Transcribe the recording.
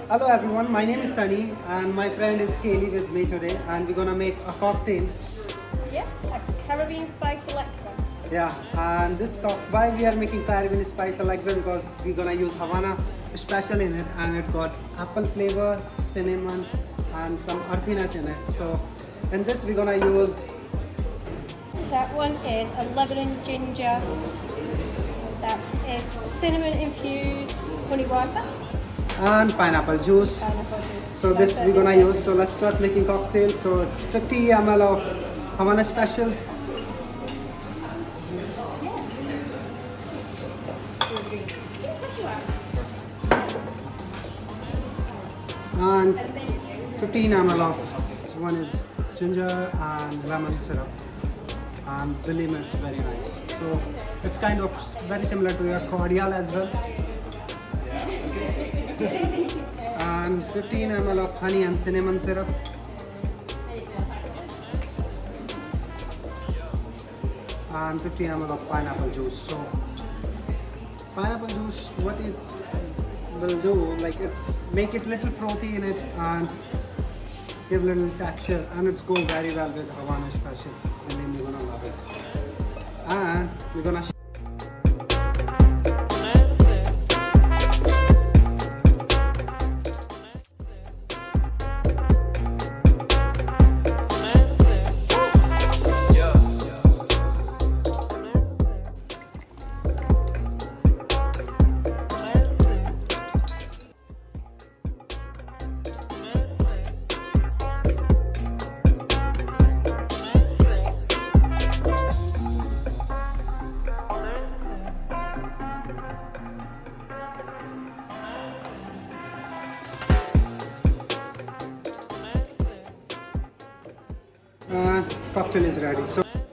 Hello everyone, my name is Sunny and my friend is Kaylee with me today and we're gonna make a cocktail. Yeah, a Caribbean Spiced Elixir. Yeah, and why we are making Caribbean Spiced Elixir because we're gonna use Havana special in it and it got apple flavor, cinnamon and some earthiness in it. So in this we're gonna use That one is a lemon and ginger. That is cinnamon-infused honey water. and pineapple juice. Pineapple juice. So this we're gonna use. So let's start making cocktail. So it's 50 ml of Havana special. And 15 ml of one is ginger and lemon syrup and believe me it's very nice. So it's kind of very similar to your cordial as well. And 15 ml of honey and cinnamon syrup. And 50 ml of pineapple juice. So pineapple juice, what it will do, like it's make it little frothy in it and give little texture, and it's go very well with Havana special. And then you're gonna love it. And we're gonna cocktail is ready. So